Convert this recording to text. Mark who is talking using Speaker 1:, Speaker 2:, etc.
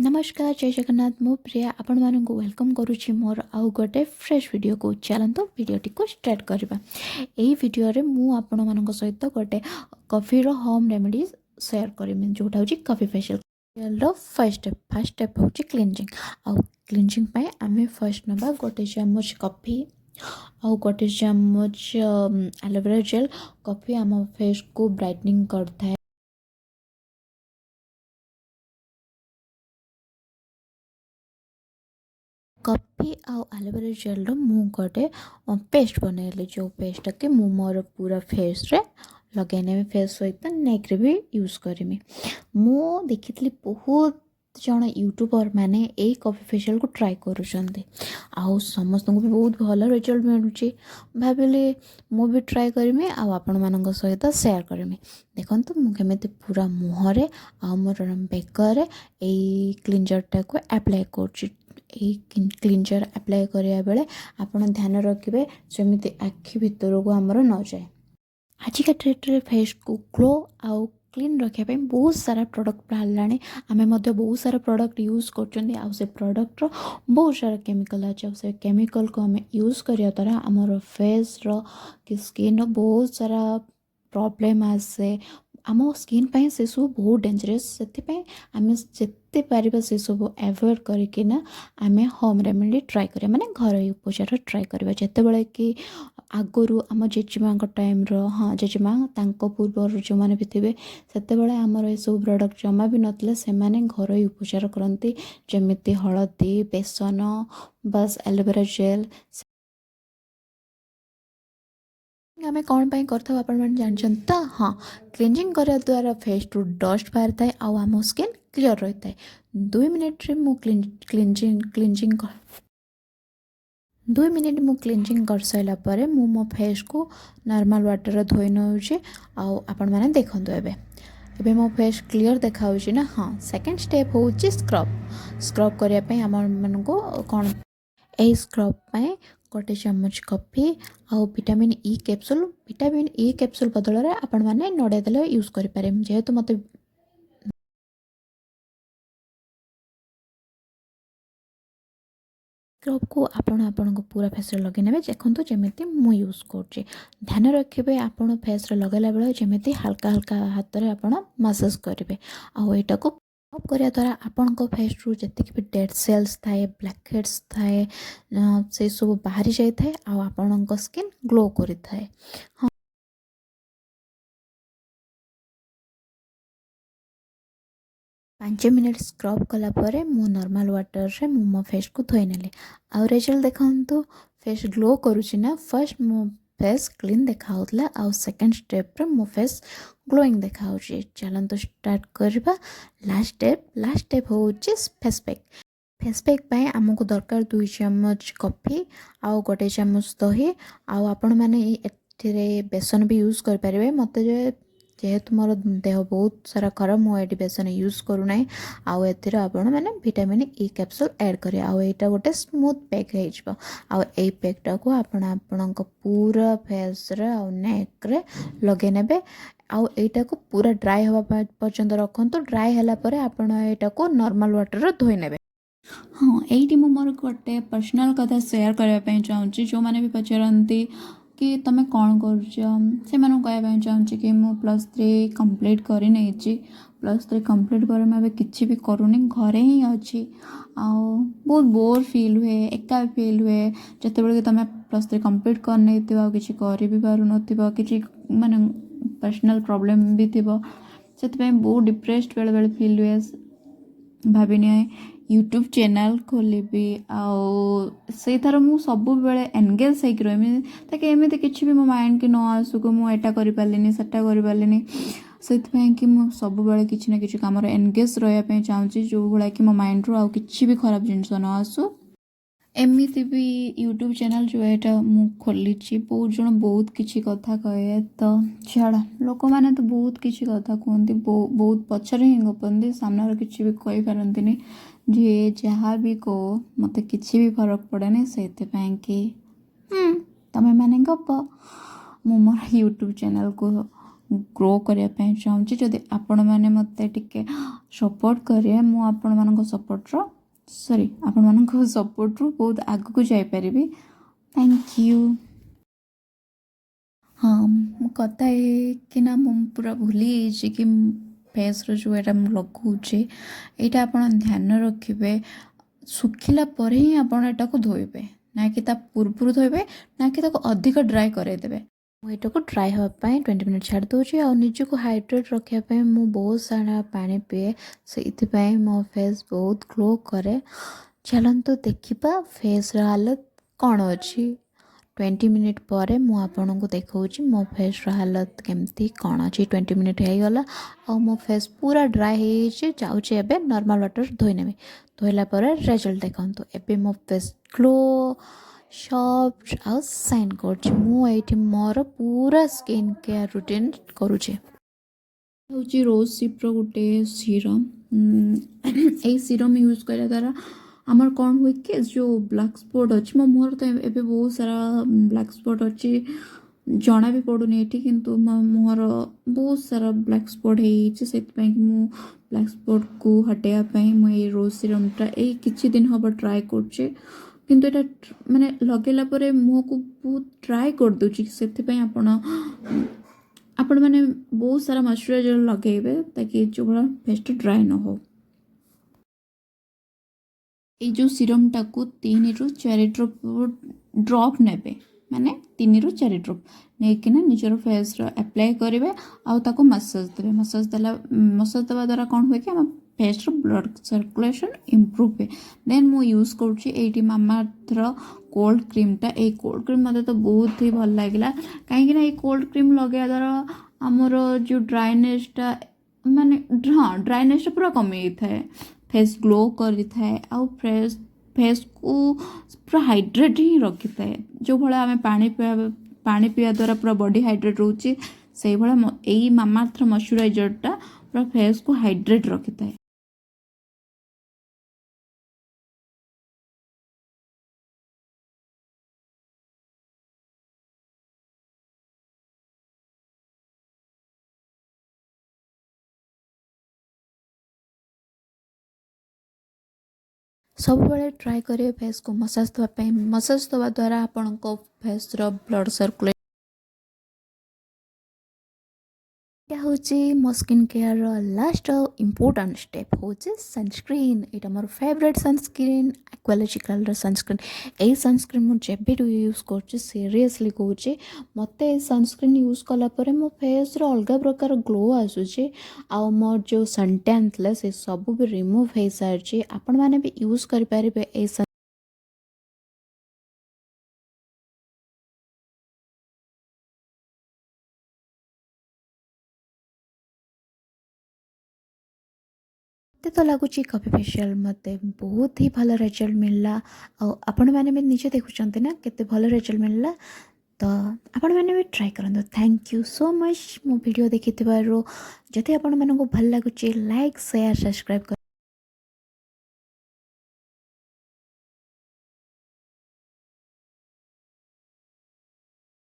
Speaker 1: नमस्कार जय जगन्नाथ मो प्रिया आपण मानक वेलकम करुच्ची मोर आउ गोटे फ्रेश वीडियो को चलते वीडियोटी को स्टार्ट करवा। यही वीडियो रे मु आपण मानक सहित गोटे कॉफी होम रेमेडी शेयर करमी जोटा हूँ कॉफी फेशियल फर्स्ट स्टेप हूँ क्लींजिंग। आउ क्लींजिंग पाई आम फर्स्ट नवा गोटे चामच कॉफी आउ गोटे चामच एलोवेरा जेल। कॉफी आम फेस को ब्राइटनिंग करता है। कॉफी आउ एलोवेरा जेल मु गोटे पेस्ट बनैली जो पेस्ट के मु मोर पूरा फेस रे लगेने फेस सहित नेक रे भी यूज करमी। मु देखी बहुत जन यूट्यूबर मैंने यही कॉफी फेशियल को ट्राई करुँच आउ समस्त को भी बहुत भल रिजल्ट मिलूँ। भाविली मु भी ट्राई करमी आपण मान सहित सेयार करमी। देखो मुझे पूरा मुहरे आ मोर बेकर यही क्लींजरटा को अप्लाई कर क्लींजर अप्लाई करिया बेले आपण ध्यान रखिए जमी आखि भितर को आमर न जाए। आजिका डेट रे फेस को ग्लो आउ क्लीन रखापी बहुत सारा प्रोडक्ट बाहर आमे बहुत सारा प्रोडक्ट यूज कर से प्रोडक्टर बहुत सारा केमिकल अच्छे से केमिकल को आम यूज करिया द्वारा आमर फेस कि स्किन बहुत सारा प्रॉब्लम आसे आम स्किन पाई से सब बहुत डेंजरस से आम जिते पार से सब एवॉइड करना आम होम रेमेडी ट्राई करिया माने घर उपचार ट्राई करिया। जेतेबेले कि आगुरी आम जेजेमा टाइम हाँ जेजेमा पूर्वर जो मैंने भी थे से आमर ये सब प्रोडक्ट जमा भी नथिले से घर उपचार करती जमी हलदी बेसन बस एलोवेरा जेल आम कौन पाई करता आपण जानते तो हाँ क्लींजिंग करा द्वारा फेस टू डस्ट बाहर थाए आम स्किन क्लीयर रही है। 2 मिनिट रे मु क्लींजिंग 2 मिनिट मु क्लींजिंग कर सारा पर मु मो फेस को नॉर्मल वाटर धोई नौचे आपण मैंने देखते एबे मो फेस क्लीयर देखा ना। हाँ सेकेंड स्टेप हूँ स्क्रब करने आम मन को कौन यही स्क्रब पाए गोटे चामच कॉफी आउ विटामिन ई कैप्सूल बदल में आपण मैंने नड़िया तेल यूज करें जेहेतु मत स्क्रब को आपण पूरा फेस लगे ने देखो जमी मु यूज कर ध्यान रखिए आपण फेस लगेला बेले जमी हल्का हल्का हाथ में आप मसाज करेंगे आईटा को स्क्रब करने द्वारा आपण फेस रू जी भी डेड सेल्स थाए ब्लैक हेड्स थाए से सब बाहरी जाए आपण स्किन ग्लो करें। हाँ 5 मिनट स्क्रब कलापर मु नॉर्मल वाटर रे मो फेस को धोई नेली आउ रिजल्ट देखु फेस ग्लो करुची ना। फर्स्ट मो फेस क्लीन देखा आउ सेकेंड स्टेप रे मो फेस ग्लोइंग देखा चलते स्टार्ट करवा। लास्ट स्टेप हूँ फेस पैक पाई आमको दरकार 2 चामच कॉफी आउ गोटे चामच दही आपण मैंने बेसन भी यूज करें मत जेहेतु मोर देह बहुत सारा खराब मुझे बेसन यूज करूना आपण मैंने विटामिन ई कैप्सूल ऐड करें आईटा गोटे स्मूथ पैक हो पैकटा को आपण पूरा फेस रे आ नेक रे लगे नेबे आईटा को पूरा ड्राई हवा पर्यंत रखु। ड्राई है आपण एटा को नॉर्मल वाटर धोई नेबे। हाँ यही मोर गोटे पर्सनाल कथा शेयर करने चाहूँगी जो मैंने भी पचारती कि तुम कौन कर चाहूँगी कि मु +3 कंप्लीट कर +3 कंप्लीट पर मैं किसी भी करूनी घरे ही अच्छी बहुत बोर फील हुए एका फील हुए जिते तुम +3 कंप्लीट करने किसी कर भी पार न कि माने पर्सनल प्रॉब्लम भी थी से बहुत डिप्रेस्ड बेले बेले फील हुए भाविनी यूट्यूब चैनल खोलिबी से थर मु सब बेले एंगेज होकर रही ताकि एमती किसी भी मो माइंड की न आसुक मुझा कर पारे से कि सब बेले किसी ना किसी कम एंगेज रहा चाहूँगी जो भाया कि मो माइंड रू किसी भी खराब जिनस न आसू। एमती भी यूट्यूब चैनल जो है मु खोली बहुत जन बहुत किसी कथा कहे तो छाड़ा लोक मैंने तो बहुत किसी कथा कहते बहुत पचर ही गपंती सामने किसी भी कही पारती जी जहाँ भी कहो मत किसी भी फरक पड़े से कि तुम्हें मैंने गप मु मोर यूट्यूब चैनल को ଗ୍ରୋ କରିବା ପାଇଁ ଚାହୁଁଛି। ଯଦି ଆପଣମାନେ ମୋତେ ଟିକେ ସପୋର୍ଟ କରିବେ ମୁଁ ଆପଣମାନଙ୍କ ସପୋର୍ଟରୁ ବହୁତ ଆଗକୁ ଯାଇପାରିବି। Thank you. ହଁ, ମୁଁ କଥା ହେଇକିନା ମୁଁ ପୁରା ଭୁଲି ଯାଇଛି କି ଫେସ୍ର ଯେଉଁ ଏଇଟା ମୁଁ ଲଗାଉଛି ଏଇଟା ଆପଣ ଧ୍ୟାନ ରଖିବେ। ଶୁଖିଲା ପରେ ହିଁ ଆପଣ ଏଟାକୁ ଧୋଇବେ, ନା କି ତା ପୂର୍ବରୁ ଧୋଇବେ, ନା କି ତାକୁ ଅଧିକ ଡ୍ରାଏ କରାଇଦେବେ। ମୁଁ ଏଟାକୁ ଡ୍ରାଏ ହେବା ପାଇଁ 20 ମିନିଟ୍ ଛାଡ଼ି ଦେଉଛି। ଆଉ ନିଜକୁ ହାଇଡ୍ରେଟ୍ ରଖିବା ପାଇଁ ମୁଁ ବହୁତ ସାରା ପାଣି ପିଏ, ସେଇଥିପାଇଁ ମୋ ଫେସ୍ ବହୁତ ଗ୍ଲୋ କରେ। ଚାଲନ୍ତୁ ଦେଖିବା ଫେସ୍ର ହାଲତ କ'ଣ ଅଛି। 20 ମିନିଟ୍ ପରେ ମୁଁ ଆପଣଙ୍କୁ ଦେଖାଉଛି ମୋ ଫେସ୍ର ହାଲତ କେମିତି କ'ଣ ଅଛି। 20 ମିନିଟ୍ ହେଇଗଲା ଆଉ ମୋ ଫେସ୍ ପୁରା ଡ୍ରାଏ ହେଇଯାଇଛି। ଯାଉଛି ଏବେ ନର୍ମାଲ୍ ୱାଟର୍ ଧୋଇ ନେବି। ଧୋଇଲା ପରେ ରେଜଲ୍ଟ ଦେଖନ୍ତୁ। ଏବେ ମୋ ଫେସ୍ ଗ୍ଲୋ, ସଫ୍ଟ ଆଉ ସାଇନ୍ କରୁଛି। ମୁଁ ଏଇଠି ମୋର ପୁରା ସ୍କିନ୍ କେୟାର ରୁଟିନ୍ କରୁଛି। ହେଉଛି ରୋଜସିପ୍ର ଗୋଟେ ସିରମ୍। ଏଇ ସିରମ୍ ୟୁଜ୍ କରିବା ଦ୍ୱାରା ଆମର କ'ଣ ହୁଏ କି ଯେଉଁ ବ୍ଲାକ୍ ସ୍ପଟ୍ ଅଛି, ମୋ ମୁହଁରେ ତ ଏବେ ବହୁତ ସାରା ବ୍ଲାକ୍ ସ୍ପଟ୍ ଅଛି, ଜଣା ବି ପଡ଼ୁନି ଏଠି, କିନ୍ତୁ ମୋ ମୁହଁର ବହୁତ ସାରା ବ୍ଲାକ୍ ସ୍ପଟ୍ ହେଇଯାଇଛି। ସେଥିପାଇଁକି ମୁଁ ବ୍ଲାକ୍ ସ୍ପଟ୍କୁ ହଟାଇବା ପାଇଁ ମୁଁ ଏଇ ରୋଜ୍ ସିରମ୍ଟା ଏଇ କିଛି ଦିନ ହେବ ଟ୍ରାଏ କରୁଛି। କିନ୍ତୁ ଏଇଟା ମାନେ ଲଗାଇଲା ପରେ ମୁହଁକୁ ବହୁତ ଡ୍ରାଏ କରିଦେଉଛି। ସେଥିପାଇଁ ଆପଣମାନେ ବହୁତ ସାରା ମଏଶ୍ଚରାଇଜର୍ ଲଗାଇବେ ତାକି ଯେଉଁଭଳିଆ ଫେସ୍ଟା ଡ୍ରାଏ ନ ହଉ। ଏଇ ଯେଉଁ ସିରମ୍ଟାକୁ 3ରୁ 4 ଡ୍ରପ୍ ନେବେ, ମାନେ 3ରୁ 4 ଡ୍ରପ୍ ନେଇକିନା ନିଜର ଫେସ୍ର ଆପ୍ଲାଏ କରିବେ ଆଉ ତାକୁ ମସାଜ ଦେବେ। ମସାଜ ଦେବା ଦ୍ୱାରା କ'ଣ ହୁଏ କି ଆମ ଫେସ୍ର ବ୍ଲଡ଼ ସର୍କୁଲେସନ୍ ଇମ୍ପ୍ରୁଭ୍ ହୁଏ। ଦେନ୍ ମୁଁ ୟୁଜ୍ କରୁଛି ଏଇଠି ମାମାଆର୍ଥର କୋଲ୍ଡ କ୍ରିମ୍ଟା। ଏଇ କୋଲ୍ଡ କ୍ରିମ୍ ମୋତେ ତ ବହୁତ ହି ଭଲ ଲାଗିଲା, କାହିଁକିନା ଏଇ କୋଲ୍ଡ କ୍ରିମ୍ ଲଗାଇବା ଦ୍ୱାରା ଆମର ଯେଉଁ ଡ୍ରାଇନେସ୍ଟା ପୁରା କମିଯାଇଥାଏ, ଫେସ୍ ଗ୍ଲୋ କରିଥାଏ ଆଉ ଫେସ୍କୁ ପୁରା ହାଇଡ୍ରେଟ୍ ହିଁ ରଖିଥାଏ। ଯେଉଁଭଳିଆ ଆମେ ପାଣି ପିଇବା ଦ୍ୱାରା ପୁରା ବଡ଼ି ହାଇଡ୍ରେଟ୍ ରହୁଛି, ସେଇଭଳିଆ ଏଇ ମାମାଆର୍ଥର ମଏଶ୍ଚରାଇଜର୍ଟା ପୁରା ଫେସ୍କୁ ହାଇଡ୍ରେଟ୍ ରଖିଥାଏ। ସବୁବେଳେ ଟ୍ରାଏ କରିବେ ଫେସ୍କୁ ମସାଜ ଦେବା ପାଇଁ। ମସାଜ ଦେବା ଦ୍ୱାରା ଆପଣଙ୍କ ଫେସ୍ର ବ୍ଲଡ଼ ସର୍କୁଲେସନ୍। ଏଇଟା ହେଉଛି ମୋ ସ୍କିନ୍ କେୟାରର ଲାଷ୍ଟ ଆଉ ଇମ୍ପୋର୍ଟାଣ୍ଟ ଷ୍ଟେପ୍ ହେଉଛି ସନସ୍କ୍ରିନ୍। ଏଇଟା ମୋର ଫେଭରେଟ୍ ସନସ୍କ୍ରିନ୍, ଆକ୍ୱାଲୋଜିକାଲର ସନସ୍କ୍ରିନ୍। ଏଇ ସନସ୍କ୍ରିନ୍ ମୁଁ ଯେବେଠୁ ୟୁଜ୍ କରୁଛି, ସିରିୟସଲି କହୁଛି, ମୋତେ ଏଇ ସନସ୍କ୍ରିନ୍ ୟୁଜ୍ କଲା ପରେ ମୋ ଫେସ୍ର ଅଲଗା ପ୍ରକାର ଗ୍ଲୋ ଆସୁଛି ଆଉ ମୋର ଯେଉଁ ସନ୍ଟ୍ୟାନ୍ ଥିଲା ସେ ସବୁ ବି ରିମୁଭ୍ ହେଇସାରିଛି। ଆପଣମାନେ ବି ୟୁଜ୍ କରିପାରିବେ ଏଇ ମୋତେ ତ ଲାଗୁଛି କଫି ଫେସିଆଲ୍ ମୋତେ ବହୁତ ହି ଭଲ ରେଜଲ୍ଟ ମିଳିଲା। ଆଉ ଆପଣମାନେ ବି ନିଜେ ଦେଖୁଛନ୍ତି ନା କେତେ ଭଲ ରେଜଲ୍ଟ ମିଳିଲା। ତ ଆପଣମାନେ ବି ଟ୍ରାଏ କରନ୍ତୁ। ଥ୍ୟାଙ୍କ ୟୁ ସୋ ମଚ୍ ମୋ ଭିଡ଼ିଓ ଦେଖିଥିବାରୁ। ଯଦି ଆପଣମାନଙ୍କୁ ଭଲ ଲାଗୁଛି ଲାଇକ୍, ସେୟାର, ସବସ୍କ୍ରାଇବ୍